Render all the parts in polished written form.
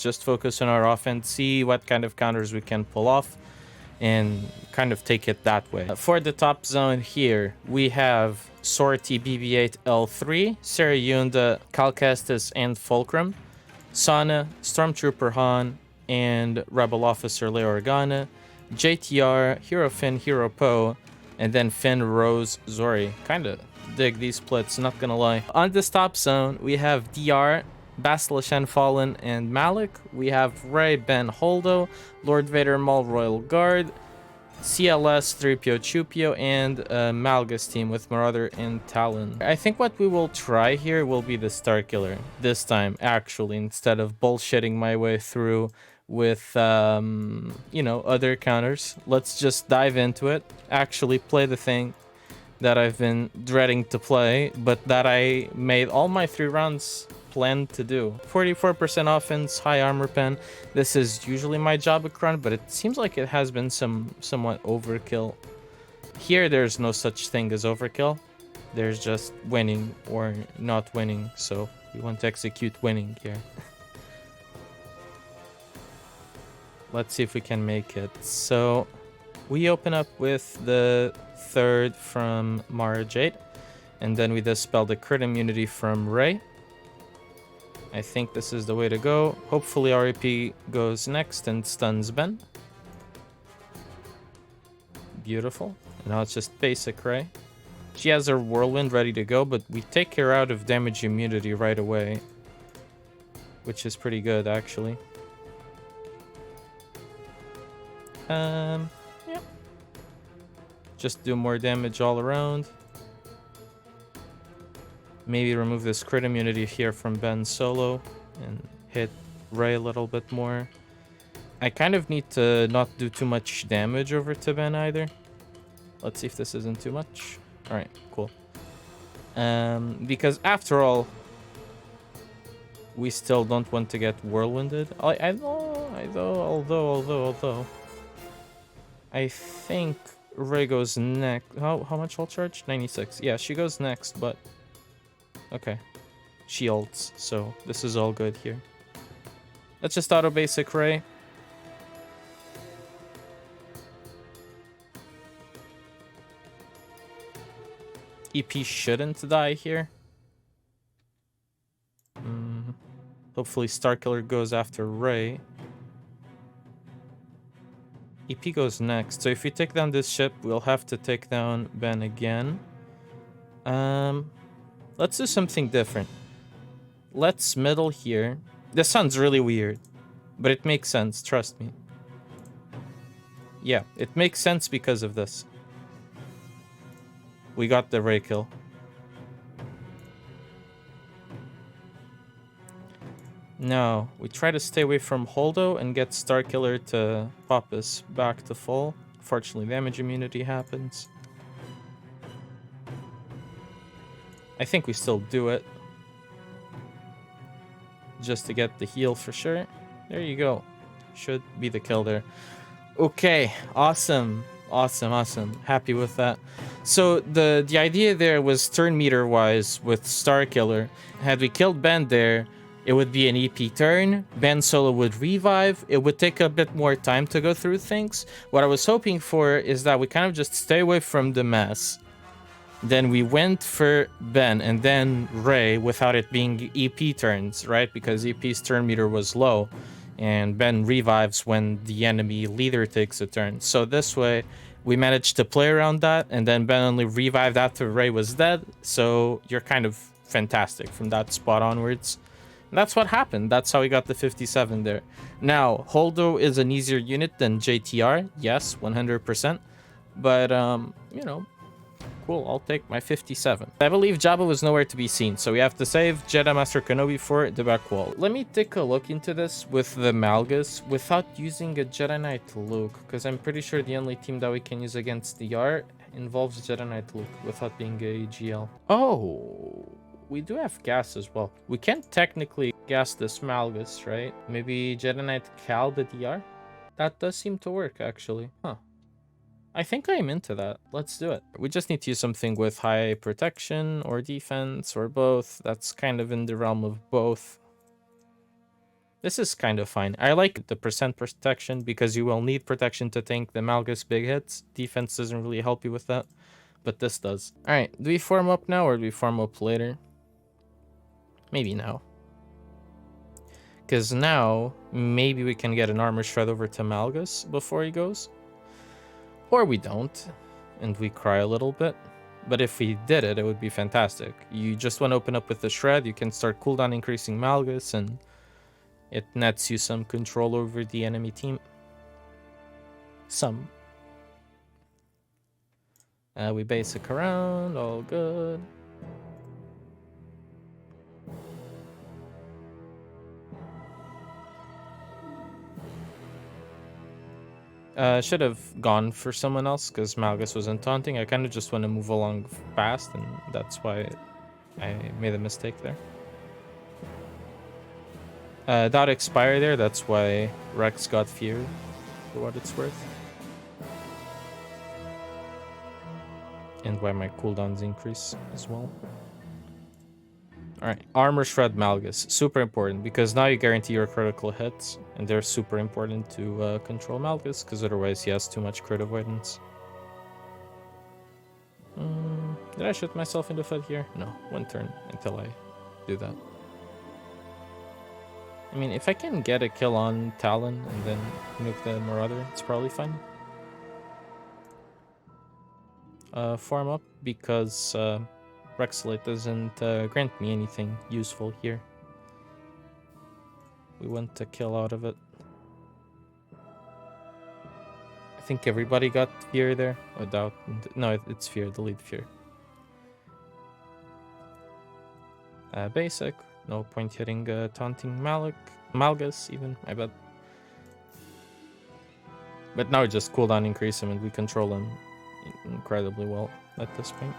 just focus on our offense, see what kind of counters we can pull off, and kind of take it that way. For the top zone here, we have Sortie BB-8 L3, Cere Yunda, Cal Kestis, and Fulcrum, Sana, Stormtrooper Han, and Rebel Officer Leia Organa, JTR, Hero Finn, Hero Poe, and then Finn, Rose, Zorii. Kinda dig these splits, not gonna lie. On this top zone, we have DR, Bastila Fallen, and Malik. We have Rey, Ben, Holdo, Lord Vader, Maul, Royal Guard, CLS, 3PO, Chupio, and Malgus team with Marauder and Talon. I think what we will try here will be the Starkiller this time, actually, instead of bullshitting my way through with, you know, other counters. Let's just dive into it, actually play the thing that I've been dreading to play, but that I made all my 3 rounds plan to do. 44% offense, high armor pen. This is usually my Jabba run, but it seems like it has been somewhat overkill. Here, there's no such thing as overkill. There's just winning or not winning, so we want to execute winning here. Let's see if we can make it. So we open up with the 3rd from Mara Jade, and then we dispel the crit immunity from Rey. I think this is the way to go. Hopefully REP goes next and stuns Ben. Beautiful. Now it's just basic Rey. She has her Whirlwind ready to go, but we take her out of damage immunity right away, which is pretty good, actually. Yeah. Just do more damage all around. Maybe remove this crit immunity here from Ben solo and hit Rey a little bit more. I kind of need to not do too much damage over to Ben either. Let's see if this isn't too much. All right, cool. Because after all, we still don't want to get whirlwinded. Although, I think Rey goes next. How much ult charge? 96. Yeah, she goes next, but okay. She ults, so this is all good here. Let's just auto basic Rey. EP shouldn't die here. Hopefully Starkiller goes after Rey. EP goes next, so if we take down this ship, we'll have to take down Ben again. Let's do something different. Let's middle here. This sounds really weird, but it makes sense, trust me. Yeah, it makes sense because of this. We got the Rey kill. Now, we try to stay away from Holdo and get Starkiller to pop us back to full. Fortunately, damage immunity happens. I think we still do it. Just to get the heal for sure. There you go. Should be the kill there. Okay, awesome. Awesome. Happy with that. So the idea there was turn meter wise with Starkiller. Had we killed Ben there, it would be an EP turn. Ben solo would revive. It would take a bit more time to go through things. What I was hoping for is that we kind of just stay away from the mess. Then we went for Ben and then Rey without it being EP turns, right? Because EP's turn meter was low. And Ben revives when the enemy leader takes a turn. So this way, we managed to play around that. And then Ben only revived after Rey was dead. So you're kind of fantastic from that spot onwards. That's what happened. That's how we got the 57 there. Now, Holdo is an easier unit than JTR. Yes, 100%. But, you know, cool. I'll take my 57. I believe Jabba was nowhere to be seen, so we have to save Jedi Master Kenobi for the back wall. Let me take a look into this with the Malgus without using a Jedi Knight Luke, because I'm pretty sure the only team that we can use against DR involves Jedi Knight Luke without being a GL. Oh... we do have gas as well. We can't technically gas this Malgus, right? Maybe Jedi Knight Cal the DR? That does seem to work, actually. Huh. I think I'm into that. Let's do it. We just need to use something with high protection or defense or both. That's kind of in the realm of both. This is kind of fine. I like the percent protection because you will need protection to tank the Malgus big hits. Defense doesn't really help you with that, but this does. All right, do we form up now or do we form up later? Maybe now. Because now, maybe we can get an armor shred over to Malgus before he goes. Or we don't, and we cry a little bit. But if we did it, it would be fantastic. You just want to open up with the shred, you can start cooldown increasing Malgus, and it nets you some control over the enemy team. Some. We basic around, all good. Should have gone for someone else because Malgus wasn't taunting. I kind of just want to move along fast, and that's why I made a mistake there. Dot expire there, that's why Rex got feared, for what it's worth. And why my cooldowns increase as well. Alright, Armor Shred Malgus. Super important, because now you guarantee your critical hits, and they're super important to control Malgus, because otherwise he has too much crit avoidance. Did I shoot myself in the foot here? No, one turn until I do that. I mean, if I can get a kill on Talon and then nuke the Marauder, it's probably fine. Form up, because Rexolite doesn't grant me anything useful here. We want to kill out of it. I think everybody got fear there. Oh, doubt. No, it's fear. Delete fear. Basic. No point hitting taunting Malgus even, I bet. But now just cooldown increase him and we control him incredibly well at this point.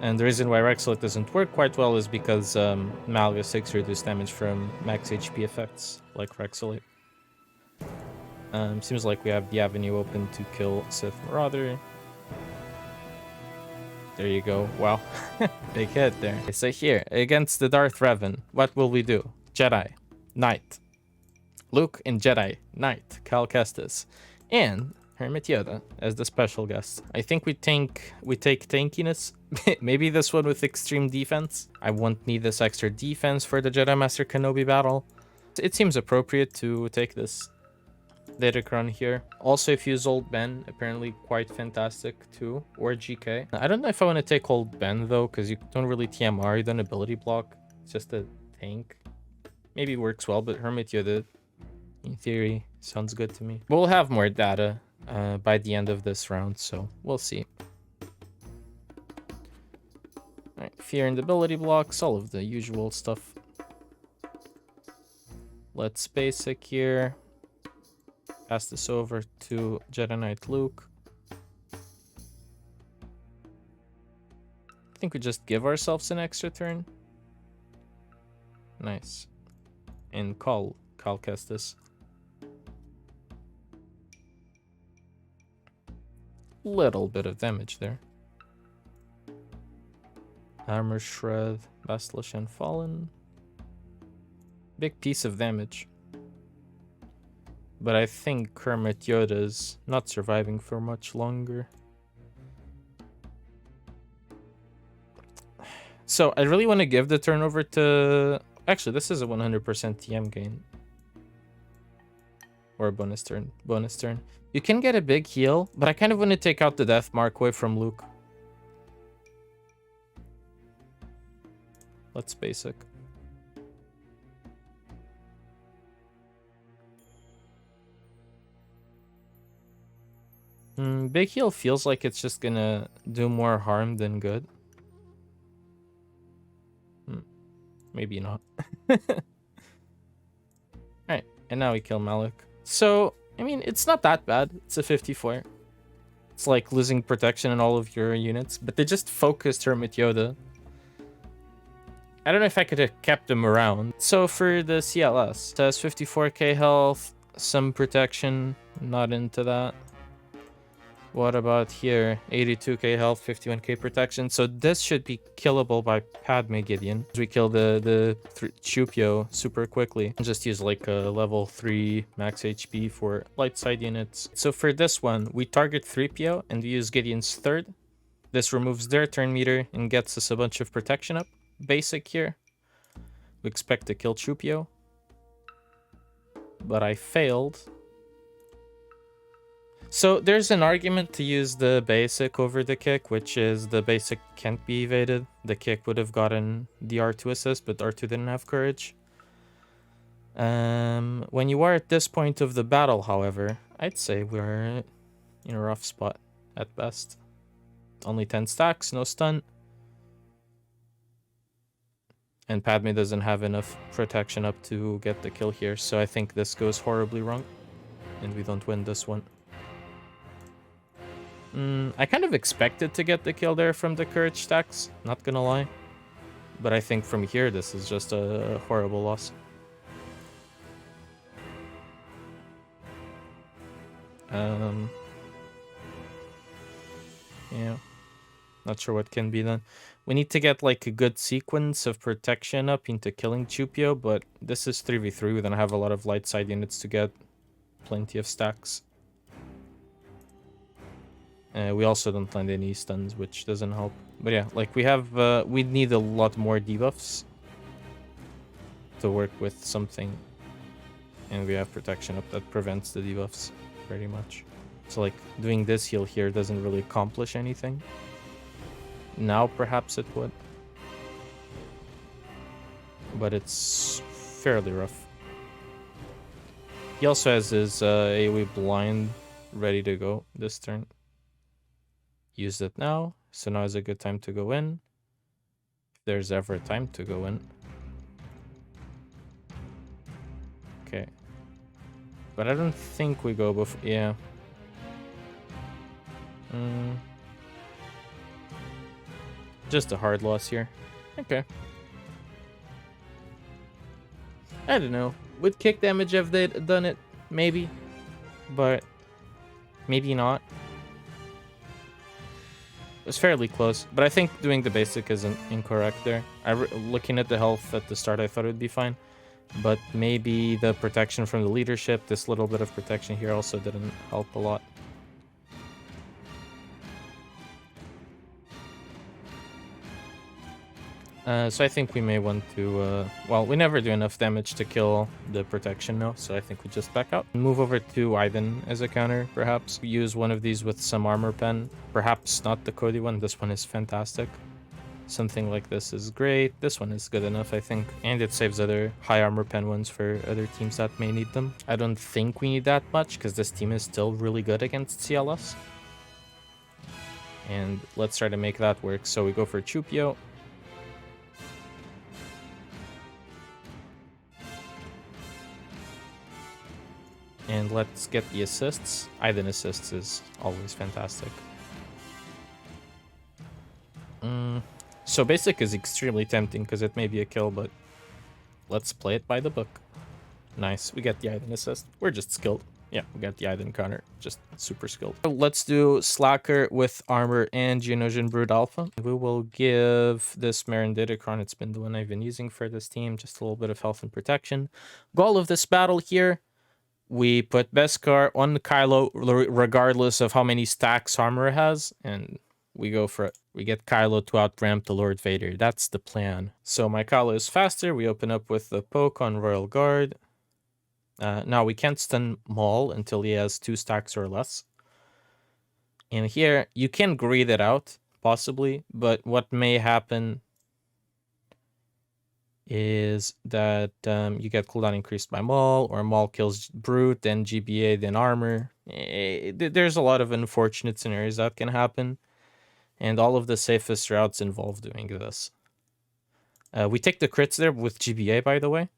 And the reason why Rexolite doesn't work quite well is because Malgus takes reduced damage from max HP effects, like Rexolite. Seems like we have the avenue open to kill Sith Marauder. There you go. Wow. Big hit there. So here, against the Darth Revan, what will we do? Jedi. Knight. Luke and Jedi. Knight. Cal Kestis. And Hermit Yoda as the special guest. I think we take tankiness. Maybe this one with extreme defense. I won't need this extra defense for the Jedi Master Kenobi battle. It seems appropriate to take this Datacron here. Also, if you use Old Ben, apparently quite fantastic too. Or GK. I don't know if I want to take Old Ben though, because you don't really TMR, you don't ability block. It's just a tank. Maybe works well, but Hermit Yoda, in theory, sounds good to me. We'll have more data by the end of this round, so we'll see. Alright, fear and ability blocks, all of the usual stuff. Let's basic here. Pass this over to Jedi Knight Luke. I think we just give ourselves an extra turn. Nice. And Cal Kestis. Little bit of damage there. Armor Shred, Bastilish and Fallen. Big piece of damage. But I think Hermit Yoda's not surviving for much longer. So I really want to give the turnover to... Actually, this is a 100% TM gain. Or a bonus turn. Bonus turn. You can get a big heal, but I kind of want to take out the death mark away from Luke. Let's basic. Big heal feels like it's just gonna do more harm than good. Maybe not. Alright, and now we kill Malik. So, I mean, it's not that bad. It's a 54. It's like losing protection in all of your units, but they just focused Hermit Yoda. I don't know if I could have kept him around. So for the CLS, it has 54k health, some protection, not into that. What about here? 82k health, 51k protection. So this should be killable by Padmé Gideon. We kill the Chupio super quickly. Just use like a level 3 max HP for light side units. So for this one, we target 3PO and we use Gideon's third. This removes their turn meter and gets us a bunch of protection up. Basic here. We expect to kill Chupio. But I failed. So there's an argument to use the basic over the kick, which is the basic can't be evaded. The kick would have gotten the R2 assist, but R2 didn't have courage. When you are at this point of the battle, however, I'd say we're in a rough spot at best. Only 10 stacks, no stun. And Padmé doesn't have enough protection up to get the kill here, so I think this goes horribly wrong. And we don't win this one. I kind of expected to get the kill there from the courage stacks, not gonna lie. But I think from here, this is just a horrible loss. Yeah. Not sure what can be done. We need to get like a good sequence of protection up into killing Chupio, but this is 3v3. We don't have a lot of light side units to get plenty of stacks. We also don't land any stuns, which doesn't help. But yeah, like we need a lot more debuffs to work with something. And we have protection up that prevents the debuffs pretty much. So like doing this heal here doesn't really accomplish anything. Now perhaps it would. But it's fairly rough. He also has his AoE blind ready to go this turn. Used it now, so now is a good time to go in. If there's ever a time to go in. Okay. But I don't think we go before. Yeah. Just a hard loss here. Okay. I don't know. Would kick damage if they'd done it? Maybe. But maybe not. It was fairly close, but I think doing the basic isn't incorrect there. Looking at the health at the start, I thought it would be fine. But maybe the protection from the leadership, this little bit of protection here also didn't help a lot. So I think we may want to, well, we never do enough damage to kill the protection now, so I think we just back out. Move over to Iden as a counter, perhaps. Use one of these with some armor pen. Perhaps not the Cody one, this one is fantastic. Something like this is great. This one is good enough, I think. And it saves other high armor pen ones for other teams that may need them. I don't think we need that much, because this team is still really good against CLS. And let's try to make that work. So we go for Chupio. And let's get the assists. Iden assists is always fantastic. So basic is extremely tempting because it may be a kill, but let's play it by the book. Nice, we get the Iden assist. We're just skilled. Yeah, we got the Iden counter. Just super skilled. Let's do Slacker with armor and Geonosian Brood Alpha. We will give this Marinditicron, it's been the one I've been using for this team, just a little bit of health and protection. Goal of this battle here. We put Beskar on Kylo regardless of how many stacks armor has, and we go for it. We get Kylo to outramp the Lord Vader. That's the plan. So my Kylo is faster. We open up with the poke on Royal Guard. Now we can't stun Maul until he has 2 stacks or less. And here, you can greed it out, possibly, but what may happen is that you get cooldown increased by Maul, or Maul kills Brute, then GBA, then armor. There's a lot of unfortunate scenarios that can happen, and all of the safest routes involve doing this. We take the crits there with GBA, by the way.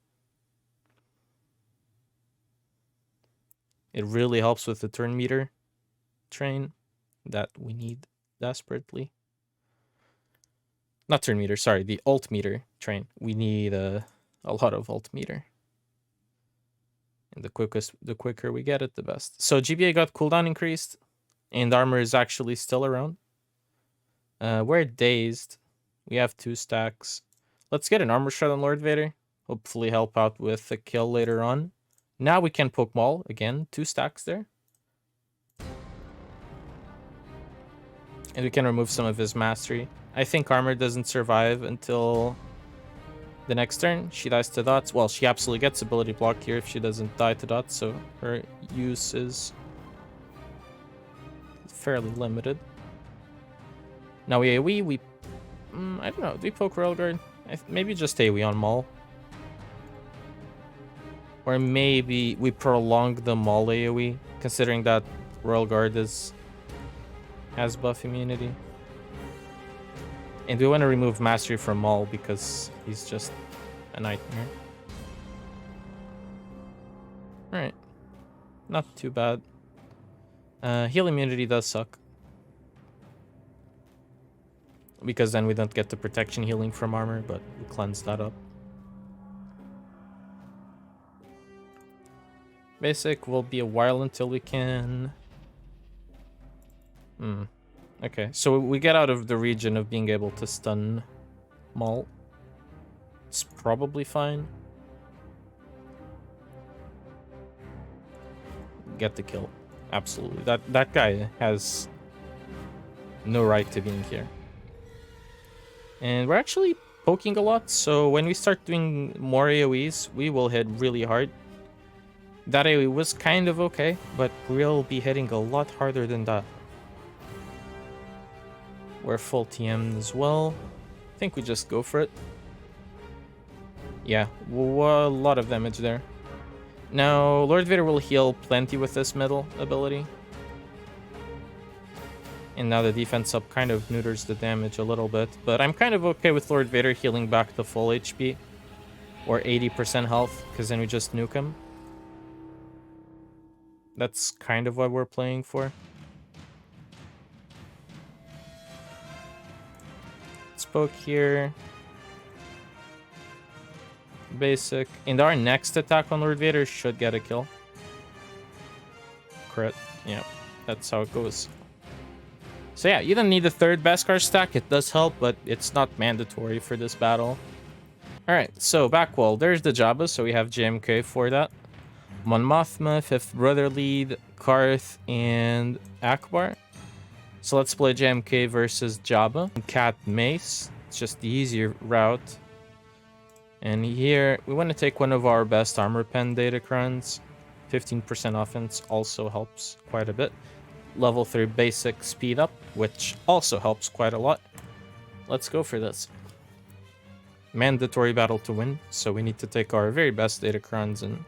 It really helps with the turn meter train that we need desperately. Not turn meter, sorry, the ult meter train. We need a lot of ult meter. And the quicker we get it, the best. So GBA got cooldown increased, And armor is actually still around. We're dazed. We have 2 stacks. Let's get an armor shot on Lord Vader. Hopefully help out with a kill later on. Now we can poke Maul. Again, 2 stacks there. And we can remove some of his mastery. I think armor doesn't survive until the next turn. She dies to dots. Well, she absolutely gets ability block here if she doesn't die to dots, so her use is fairly limited. Now we AoE, we... I don't know, do we poke Railguard? Maybe just AoE on Maul. Or maybe we prolong the Maul AoE, considering that Railguard has buff immunity. And we want to remove Mastery from Maul because he's just a nightmare. Alright. Not too bad. Heal immunity does suck. Because then we don't get the protection healing from armor, but we cleanse that up. Basic will be a while until we can... Okay, so we get out of the region of being able to stun Maul. It's probably fine. Get the kill. Absolutely. That guy has no right to being here. And we're actually poking a lot, so when we start doing more AoEs, we will hit really hard. That AoE was kind of okay, but we'll be hitting a lot harder than that. We're full TM as well. I think we just go for it. Yeah, a lot of damage there. Now, Lord Vader will heal plenty with this middle ability. And now the defense up kind of neuters the damage a little bit. But I'm kind of okay with Lord Vader healing back to full HP. Or 80% health, because then we just nuke him. That's kind of what we're playing for. Let's poke here. Basic. And our next attack on Lord Vader should get a kill. Crit. Yeah, that's how it goes. So yeah, you don't need a third Beskar stack. It does help, but it's not mandatory for this battle. Alright, so back wall. There's the Jabba, so we have JMK for that. Mon Mothma, 5th Brother Lead, Carth, and Ackbar. So let's play JMK versus Jabba. Cat Mace. It's just the easier route. And here, we want to take one of our best armor pen datacrons. 15% offense also helps quite a bit. Level 3 basic speed up, which also helps quite a lot. Let's go for this. Mandatory battle to win, so we need to take our very best datacrons and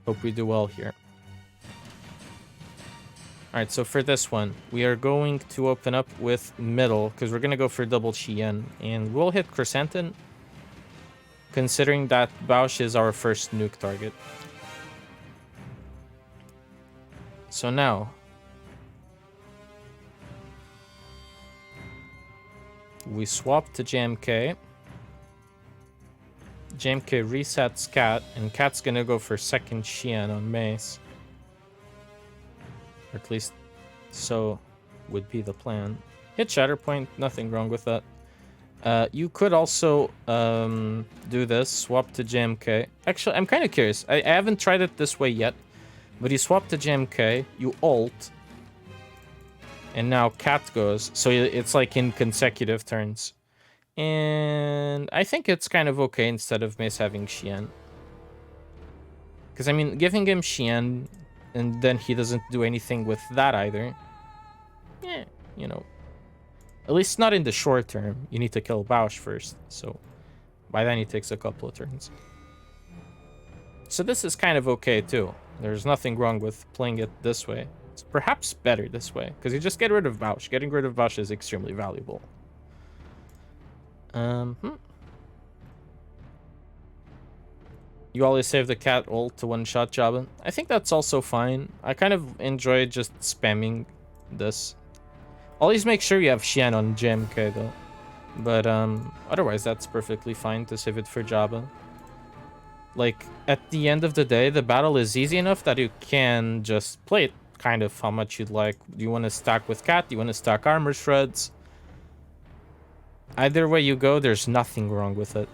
hope we do well here. Alright, so for this one, we are going to open up with middle, because we're going to go for double Chien, and we'll hit Chrysanthemum, considering that Bausch is our first nuke target. So now, we swap to JMK. JMK resets Cat, and Cat's gonna go for second Chien on Mace. Or at least so would be the plan. Hit Shatterpoint, nothing wrong with that. You could also do this, swap to JMK. Actually, I'm kind of curious. I haven't tried it this way yet, but you swap to JMK, you ult, and now Cat goes. So it's like in consecutive turns. And I think it's kind of okay instead of Mace having Chien. Because, I mean, giving him Chien, and then he doesn't do anything with that either. Yeah, you know. At least not in the short term. You need to kill Bausch first. So, by then he takes a couple of turns. So this is kind of okay, too. There's nothing wrong with playing it this way. It's perhaps better this way, because you just get rid of Bausch. Getting rid of Bausch is extremely valuable. You always save the Cat ult to one-shot Jabba. I think that's also fine. I kind of enjoy just spamming this. Always make sure you have Chien on JMK, though. But otherwise, that's perfectly fine to save it for Jabba. Like, at the end of the day, the battle is easy enough that you can just play it kind of how much you'd like. Do you want to stack with Cat? Do you want to stack armor shreds? Either way you go, there's nothing wrong with it.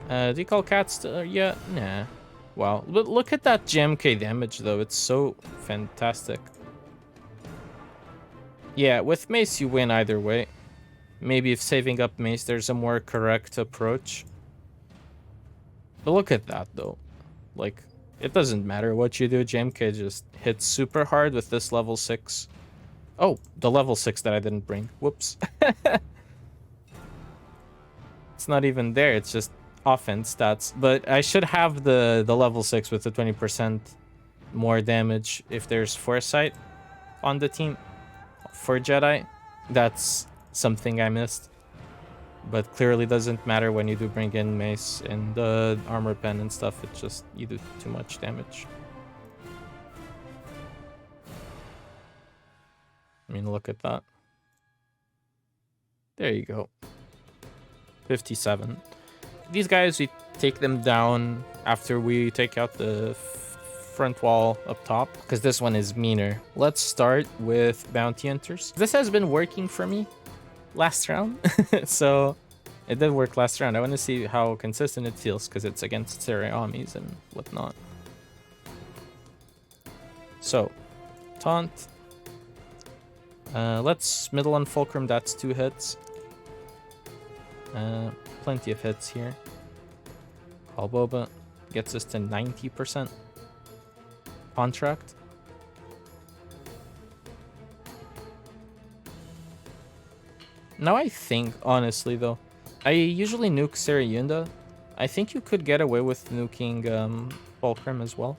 Do you call Cat still? Yeah, nah. Wow, but look at that GMK damage though. It's so fantastic. Yeah, with Mace you win either way. Maybe if saving up Mace, there's a more correct approach. But look at that though. Like, it doesn't matter what you do. JMK just hits super hard with this level 6. Oh, the level 6 that I didn't bring. Whoops. It's not even there. It's just offense stats. But I should have the level 6 with the 20% more damage if there's Foresight on the team for Jedi. That's something I missed. But clearly doesn't matter when you do bring in Mace and the armor pen and stuff. It's just you do too much damage. I mean, look at that. There you go. 57. These guys, we take them down after we take out the front wall up top, because this one is meaner. Let's start with Bounty Hunters. This has been working for me last round. So it did work last round. I want to see how consistent it feels, because it's against Cere armies and whatnot. So, Taunt. Let's middle on Fulcrum. That's 2 hits. Plenty of hits here. Call Boba gets us to 90% contract. Now I think, honestly though, I usually nuke Cere Yunda. I think you could get away with nuking Fulcrum as well.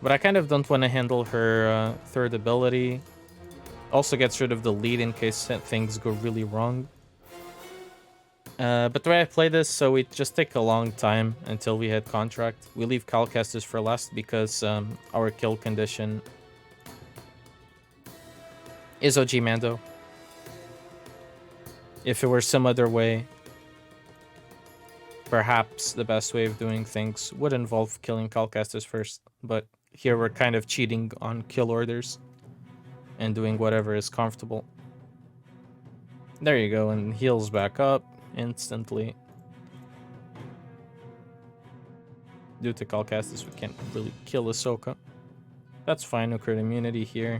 But I kind of don't want to handle her third ability. Also gets rid of the lead in case things go really wrong. But the way I play this, so we just take a long time until we hit contract. We leave Calcasters for last because our kill condition is OG Mando. If it were some other way, perhaps the best way of doing things would involve killing Calcasters first. But here we're kind of cheating on kill orders and doing whatever is comfortable. There you go, and heals back up instantly. Due to Calcastus, we can't really kill Ahsoka. That's fine, no crit immunity here.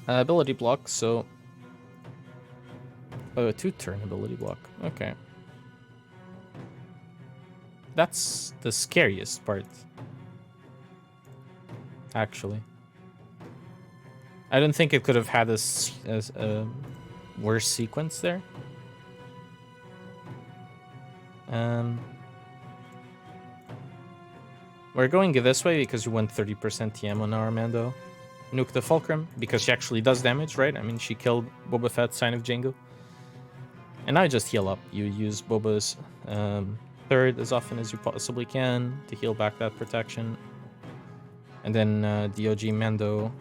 Ability block, so... Oh, a 2-turn ability block. Okay. That's the scariest part, actually. I don't think it could have had a worse sequence there. We're going this way because we went 30% TM on our Mando. Nuke the Fulcrum because she actually does damage, right? I mean, she killed Boba Fett, Sign of Jango. And now just heal up. You use Boba's third as often as you possibly can to heal back that protection. And then the OG Mando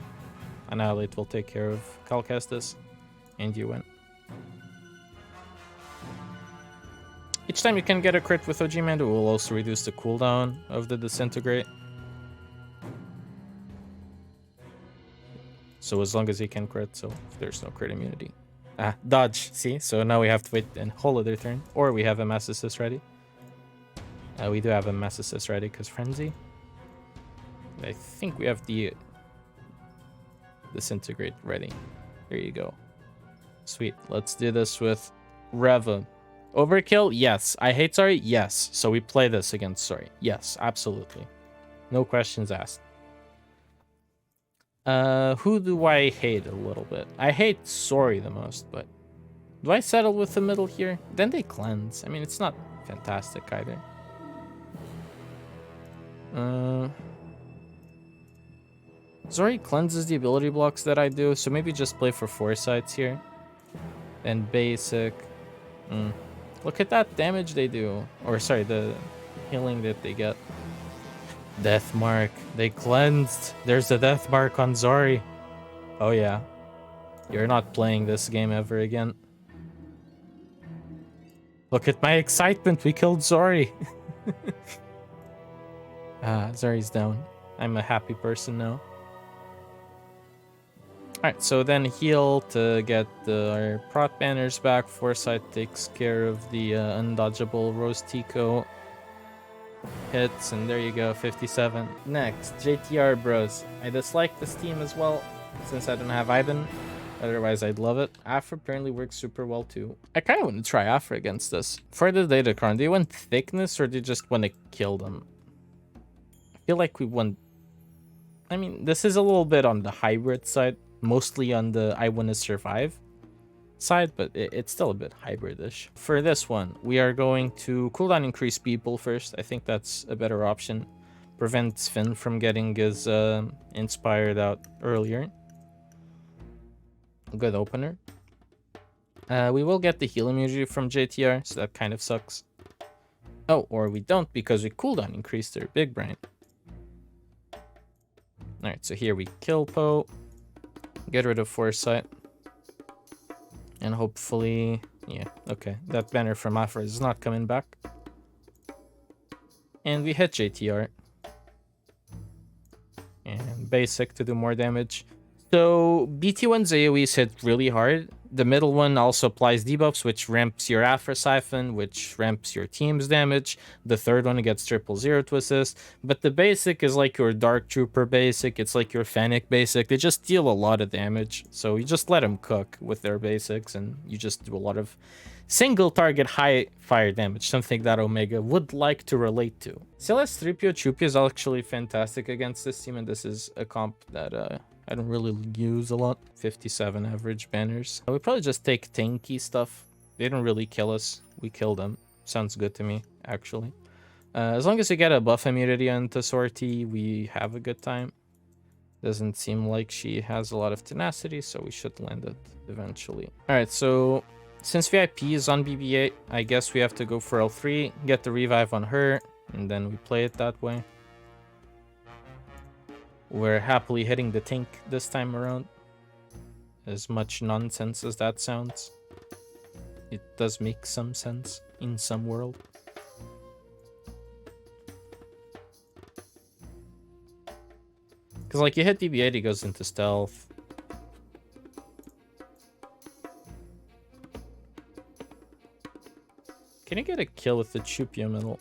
Annihilate will take care of Calcastus, and you win. Each time you can get a crit with OG Mando, will also reduce the cooldown of the Disintegrate. So as long as he can crit, so there's no crit immunity. Ah, dodge, see? So now we have to wait a whole other turn, or we have a Mass Assist ready. We do have a Mass Assist ready, because Frenzy. I think we have the Disintegrate ready. There you go. Sweet. Let's do this with Reva. Overkill? Yes. I hate Zorii? Yes. So we play this against Zorii. Yes, absolutely. No questions asked. Who do I hate a little bit? I hate Zorii the most, but do I settle with the middle here? Then they cleanse. I mean, it's not fantastic either. Zorii cleanses the ability blocks that I do, so maybe just play for Foresights here. And basic. Look at that damage they do. Or sorry, the healing that they get. Death Mark. They cleansed. There's a Death Mark on Zorii. Oh yeah. You're not playing this game ever again. Look at my excitement. We killed Zorii. Zori's down. I'm a happy person now. Alright, so then heal to get our prot banners back. Foresight takes care of the undodgeable Rose Tico hits, and there you go, 57. Next, JTR bros. I dislike this team as well, since I don't have Iden. Otherwise, I'd love it. Aphra apparently works super well too. I kind of want to try Aphra against this. For the Datacron, do you want thickness or do you just want to kill them? I feel like we want... I mean, this is a little bit on the hybrid side. Mostly on the I want to survive side, but it's still a bit hybridish. For this one, we are going to cooldown increase people first. I think that's a better option. Prevents Finn from getting his inspired out earlier. Good opener. We will get the heal immunity from JTR, so that kind of sucks. Oh, or we don't because we cooldown increased their big brain. Alright, so here we kill Poe. Get rid of Foresight. And hopefully... Yeah, okay. That banner from Aphra is not coming back. And we hit JTR. And basic to do more damage. So BT1's AoEs hit really hard. The middle one also applies debuffs, which ramps your Aphra Siphon, which ramps your team's damage. The third one gets 000 to assist. But the basic is like your Dark Trooper basic. It's like your Fennec basic. They just deal a lot of damage. So you just let them cook with their basics, and you just do a lot of single target high fire damage, something that Omega would like to relate to. CLS 3PO Chupio is actually fantastic against this team, and this is a comp that I don't really use a lot. 57 average banners. We probably just take tanky stuff. They don't really kill us. We kill them. Sounds good to me, actually. As long as we get a buff immunity onto Sortie, we have a good time. Doesn't seem like she has a lot of tenacity, so we should land it eventually. Alright, so since VIP is on BB-8, I guess we have to go for L3, get the revive on her, and then we play it that way. We're happily hitting the tank this time around. As much nonsense as that sounds, it does make some sense in some world. Because like you hit BB-8, he goes into stealth. Can you get a kill with the Chupio middle?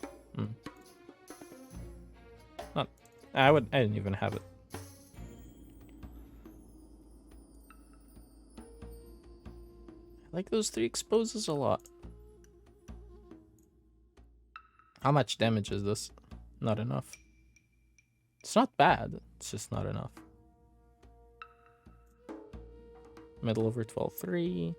Not. I didn't even have it. I like those 3 exposes a lot. How much damage is this? Not enough. It's not bad. It's just not enough. Middle over 12-3.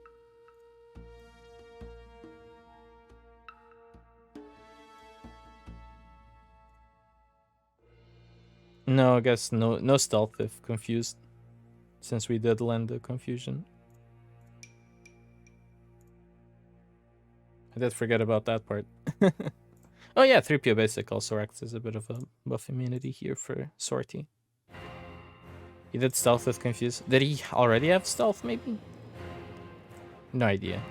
No, I guess no stealth if confused. Since we did land the confusion. I did forget about that part. Oh yeah, 3PO basic also acts as a bit of a buff immunity here for Sortie. He did stealth with confused. Did he already have stealth maybe? No idea.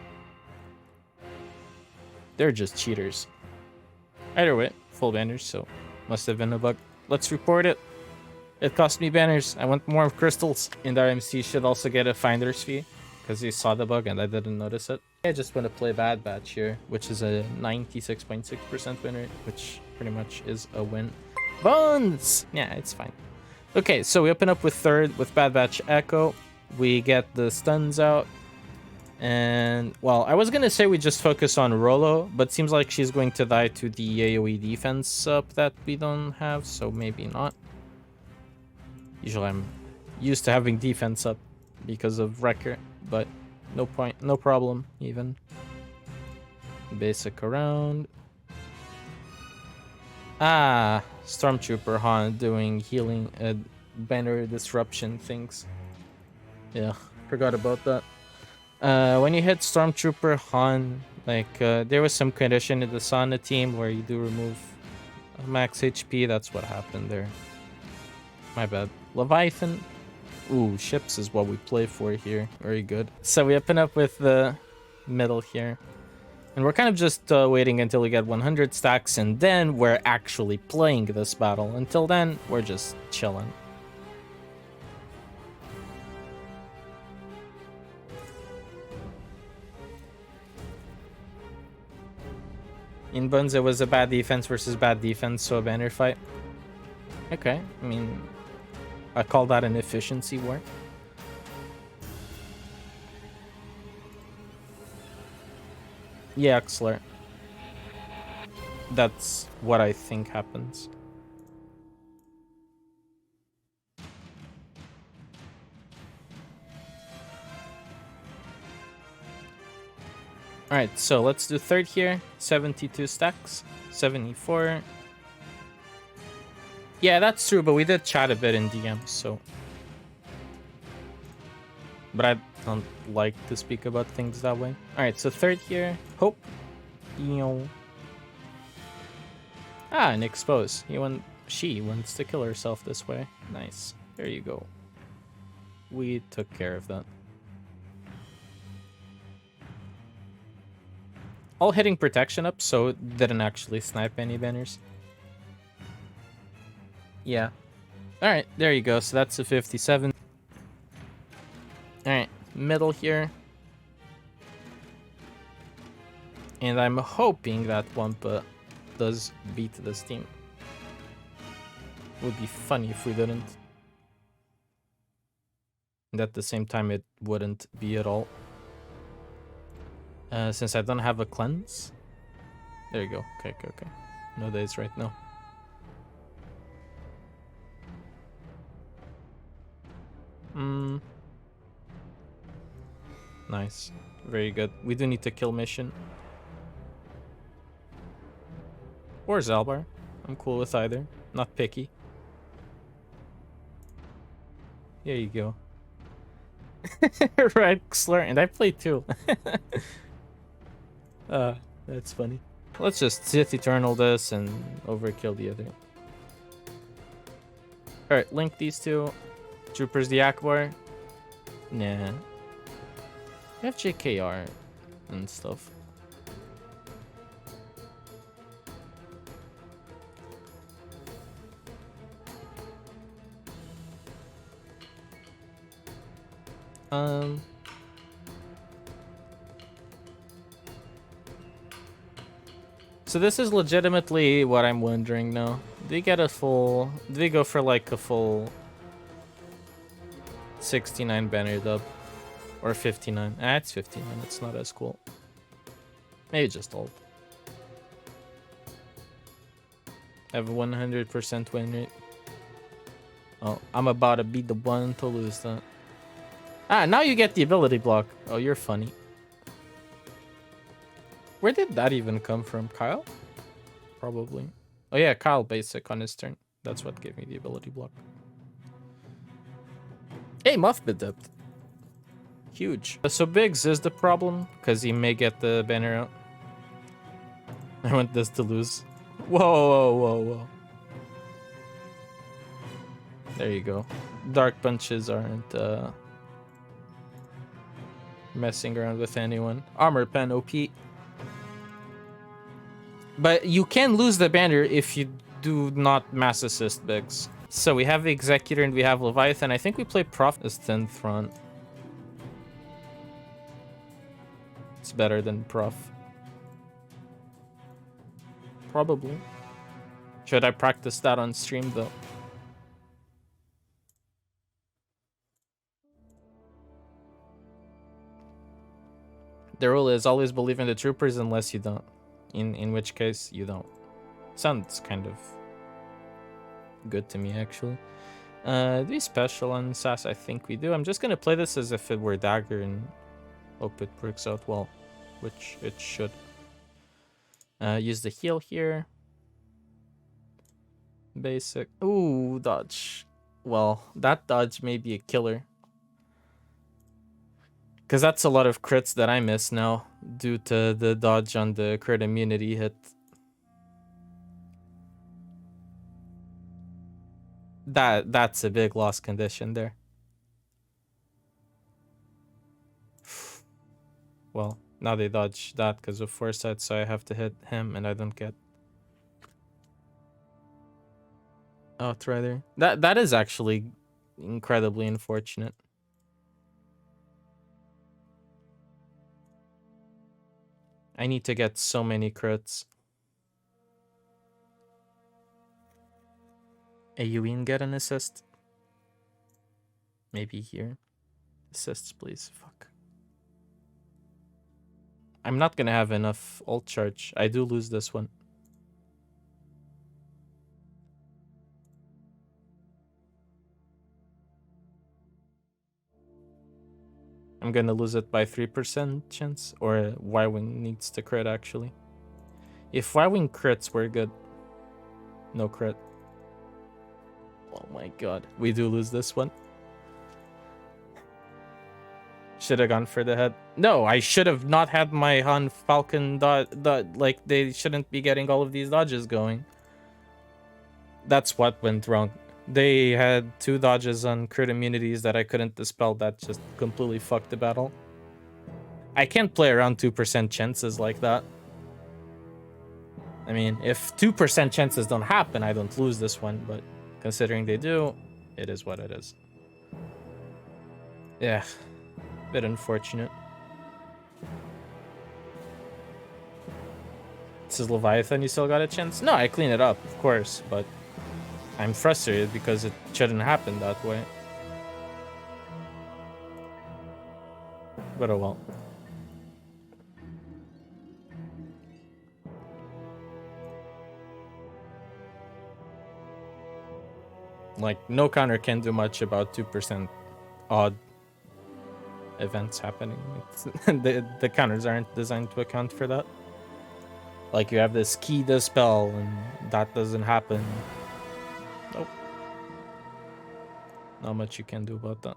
They're just cheaters. Either way, full banners, so must have been a bug. Let's report it. It cost me banners. I want more crystals. And RMC should also get a finder's fee because he saw the bug and I didn't notice it. I just want to play Bad Batch here, which is a 96.6% win rate, which pretty much is a win. Bones! Yeah, it's fine. Okay, so we open up with third with Bad Batch Echo. We get the stuns out. And, well, I was going to say we just focus on Rolo, but seems like she's going to die to the AoE defense up that we don't have, so maybe not. Usually I'm used to having defense up because of Wrecker, but no point, no problem even. Basic around. Ah, Stormtrooper Han doing healing banner disruption things. Yeah, forgot about that. When you hit Stormtrooper Han, like there was some condition in the Sana team where you do remove max HP. That's what happened there. My bad. Leviathan. Ooh, ships is what we play for here. Very good. So we open up with the middle here. And we're kind of just waiting until we get 100 stacks, and then we're actually playing this battle. Until then, we're just chilling. In Buns, it was a bad defense versus bad defense, so a banner fight. Okay, I mean, I call that an efficiency war. Yeah, Xler. That's what I think happens. Alright, so let's do third here. 72 stacks. 74. Yeah, that's true, but we did chat a bit in DM, so... But I don't like to speak about things that way. Alright, so third here. Hope. Ah, an expose. She wants to kill herself this way. Nice. There you go. We took care of that. All hitting protection up, so it didn't actually snipe any banners. Yeah. Alright, there you go. So that's a 57. Alright, middle here. And I'm hoping that Wampa does beat this team. Would be funny if we didn't. And at the same time, it wouldn't be at all. Since I don't have a cleanse. There you go. Okay. No days right now. Nice. Very good. We do need to kill mission. Or Zalbar. I'm cool with either. Not picky. There you go. Right, Slur. And I play too. That's funny. Let's just Sith Eternal this and overkill the other. Alright, link these two. Troopers the Ackbar. Nah. We have JKR and stuff. So this is legitimately what I'm wondering now. Do we get a full... Do we go for like a full 69 banner dub? Or 59? Ah, it's 59. It's not as cool. Maybe just ult. Have a 100% win rate. Oh, I'm about to be the one to lose that. Ah, now you get the ability block. Oh, you're funny. Where did that even come from? Kyle? Probably. Oh yeah, Kyle basic on his turn. That's what gave me the ability block. Hey, Muffbit dipped. Huge. So Biggs is the problem, because he may get the banner out. I want this to lose. Whoa. There you go. Dark punches aren't messing around with anyone. Armor pen OP. But you can lose the banner if you do not mass assist Biggs. So we have the Executor and we have Leviathan. I think we play Prof as 10th front. It's better than Prof. Probably. Should I practice that on stream though? The rule is always believe in the troopers unless you don't. In which case, you don't. Sounds kind of good to me, actually. Do we special on Sass? I think we do. I'm just gonna play this as if it were Dagger and hope it works out well. Which it should. Use the heal here. Basic. Ooh, dodge. Well, that dodge may be a killer. Because that's a lot of crits that I miss now due to the dodge on the crit immunity hit. That's a big loss condition there. Well, now they dodge that because of foresight, so I have to hit him and I don't get. Oh, it's right there. That is actually incredibly unfortunate. I need to get so many crits. A Ewing get an assist? Maybe here. Assists, please. Fuck. I'm not gonna have enough ult charge. I do lose this one. I'm gonna lose it by 3% chance. Or Y-Wing needs to crit, actually. If Y-Wing crits, we're good. No crit. Oh my god. We do lose this one. Should have gone for the head. No, I should have not had my Han Falcon like, they shouldn't be getting all of these dodges going. That's what went wrong. They had 2 dodges on crit immunities that I couldn't dispel. That just completely fucked the battle. I can't play around 2% chances like that. I mean, if 2% chances don't happen, I don't lose this one. But considering they do, it is what it is. Yeah. Bit unfortunate. This is Leviathan, you still got a chance? No, I clean it up, of course, but I'm frustrated because it shouldn't happen that way. But oh well. Like, no counter can do much about 2% odd events happening. The counters aren't designed to account for that. Like, you have this key dispel and that doesn't happen. Nope. Not much you can do about that.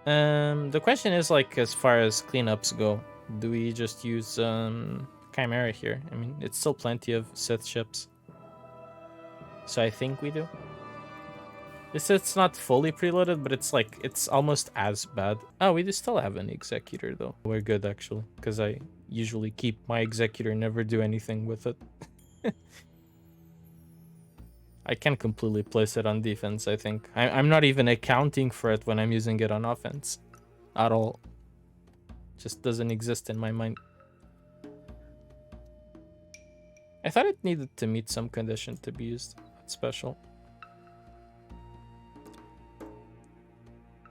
The question is, like, as far as cleanups go, do we just use Chimaera here? I mean, it's still plenty of Sith ships. So I think we do. It's not fully preloaded, but it's like, it's almost as bad. Oh, we do still have an Executor though. We're good actually, because I usually keep my Executor, never do anything with it. I can completely place it on defense, I think. I'm not even accounting for it when I'm using it on offense. At all. Just doesn't exist in my mind. I thought it needed to meet some condition to be used. That's special.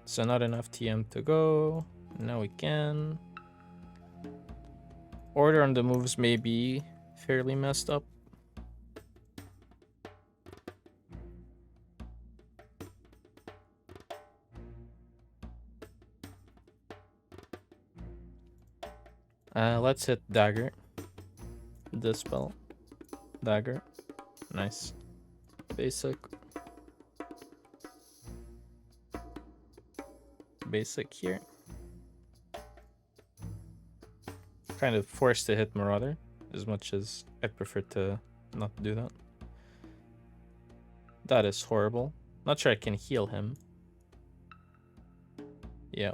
So not enough TM to go. Now we can. Order on the moves may be fairly messed up. Let's hit dagger. Dispel. Dagger. Nice. Basic. Basic here. Kind of forced to hit Marauder, as much as I prefer to not do that. That is horrible. Not sure I can heal him. Yeah.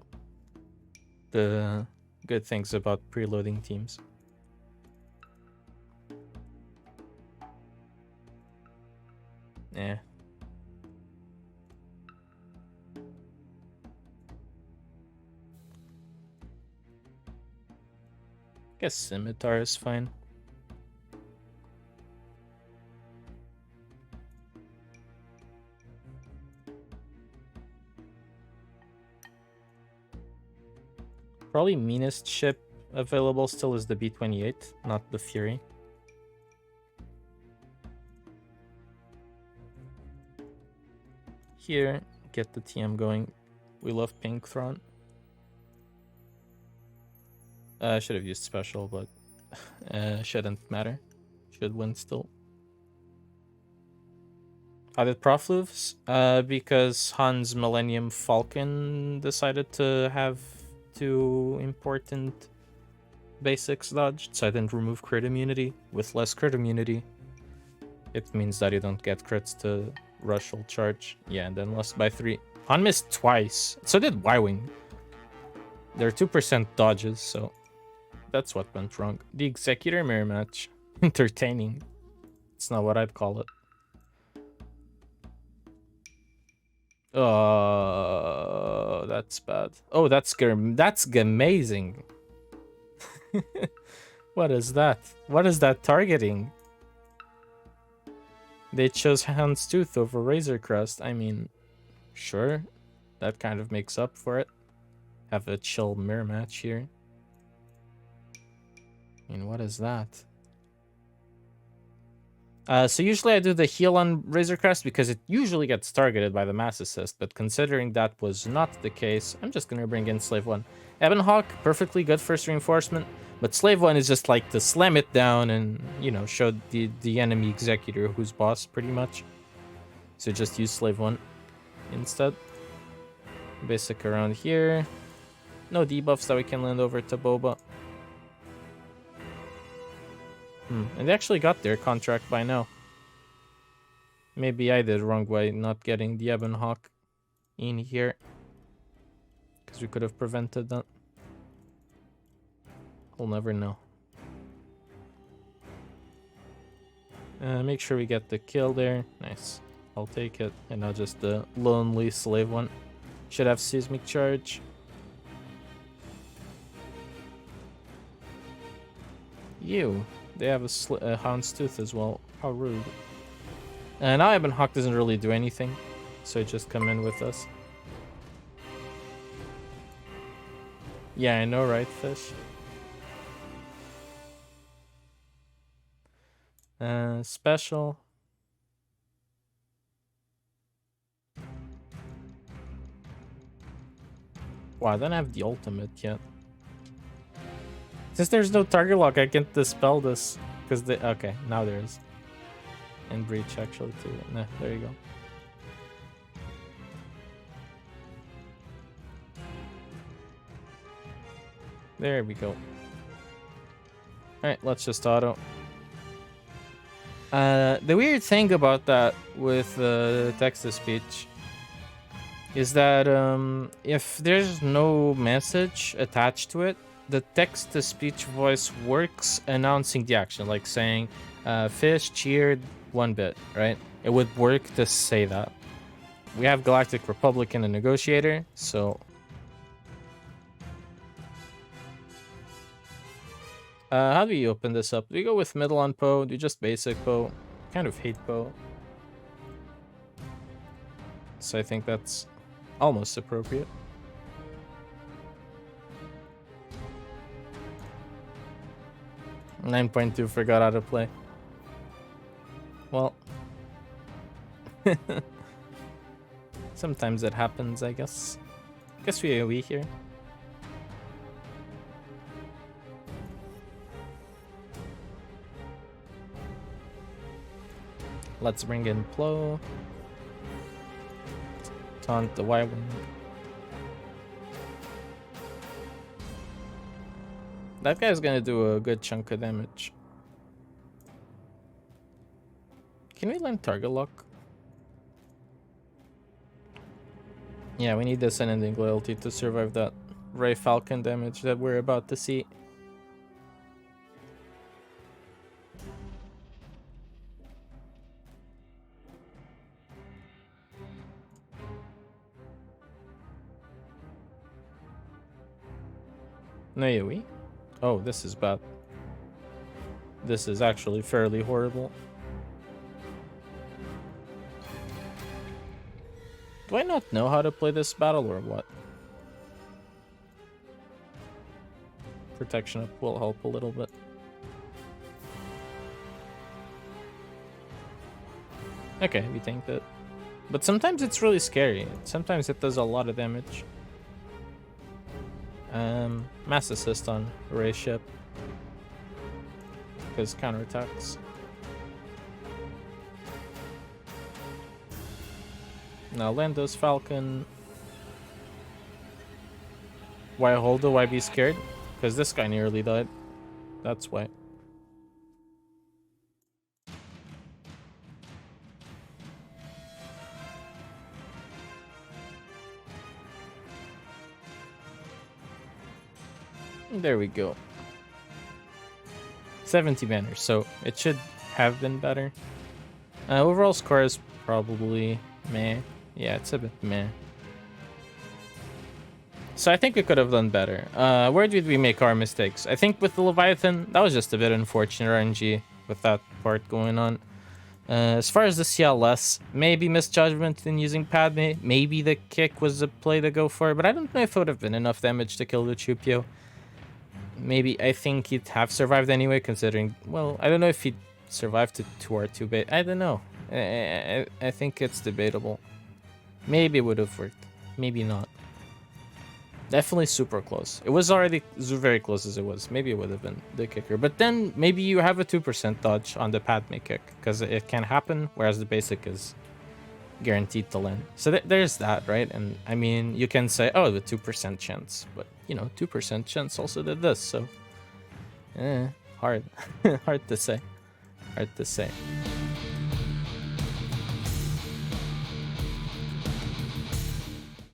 The good things about preloading teams. Yeah. Guess Scimitar is fine. Probably meanest ship available still is the B-28, not the Fury. Here, get the TM going. We love Pink Thrawn. I should have used special, but shouldn't matter. Should win still. How did Prof lose? Because Han's Millennium Falcon decided to have 2 important basics dodged, so I didn't remove crit immunity. With less crit immunity, it means that you don't get crits to rush or charge. Yeah, and then lost by 3. Han missed twice. So did Y-Wing. They're 2% dodges, so that's what went wrong. The Executor mirror match. Entertaining. It's not what I'd call it. Oh, that's bad. Oh, that's amazing. What is that? What is that targeting? They chose Houndstooth over Razor Crest. I mean, sure. That kind of makes up for it. Have a chill mirror match here. I mean, what is that? So usually I do the heal on Razor Crest because it usually gets targeted by the Mass Assist, but considering that was not the case, I'm just going to bring in Slave 1. Ebon Hawk, perfectly good first reinforcement, but Slave 1 is just like to slam it down and, you know, show the enemy Executor who's boss, pretty much. So just use Slave 1 instead. Basic around here. No debuffs that we can land over to Boba. And they actually got their contract by now. Maybe I did wrong by not getting the Ebon Hawk in here. Because we could have prevented that. We'll never know. Make sure we get the kill there. Nice. I'll take it. And now just the lonely Slave 1. Should have Seismic Charge. You. They have a Houndstooth as well. How rude. Now Ebon Hawk doesn't really do anything. So just come in with us. Yeah, I know, right, Fish? Special. Wow, I don't have the ultimate yet. Since there's no target lock, I can't dispel this. Because they... Okay, now there is. And breach, actually, too. Nah, there you go. There we go. Alright, let's just auto. The weird thing about that with text-to-speech is that if there's no message attached to it, the text-to-speech voice works announcing the action, like saying, Fish cheered 1 bit, right? It would work to say that. We have Galactic Republic and a Negotiator, so... how do we open this up? Do we go with middle on Poe? Do just basic Poe? Kind of hate Poe. So I think that's almost appropriate. .2 forgot how to play. Well. Sometimes it happens, I guess. Guess we AoE here. Let's bring in Plo. Taunt the Y-Wing. That guy's gonna do a good chunk of damage. Can we learn target lock? Yeah, we need this unending loyalty to survive that Ray Falcon damage that we're about to see. No AoE? Oh, this is bad. This is actually fairly horrible. Do I not know how to play this battle or what? Protection up will help a little bit. Okay, we tanked it. But sometimes it's really scary. Sometimes it does a lot of damage. Mass assist on Ray ship. Because counterattacks. Now Lando's Falcon. Why hold it? Why be scared? Because this guy nearly died. That's why. There we go. 70 banners, so it should have been better. Overall score is probably meh. Yeah, it's a bit meh. So I think we could have done better. Where did we make our mistakes? I think with the Leviathan, that was just a bit unfortunate RNG with that part going on. As far as the CLS, maybe misjudgment in using Padmé. Maybe the kick was the play to go for, but I don't know if it would have been enough damage to kill the Chupio. Maybe I think he'd have survived anyway, considering, well, I don't know if he'd survived to 2R2 bait. I don't know. I think it's debatable. Maybe it would have worked. Maybe not. Definitely super close. It was already very close as it was. Maybe it would have been the kicker. But then maybe you have a 2% dodge on the Padmé kick, because it can happen, whereas the basic is guaranteed to land. So there's that, right? And I mean, you can say, oh, the 2% chance. But, you know, 2% chance also did this, so... hard. Hard to say. Hard to say.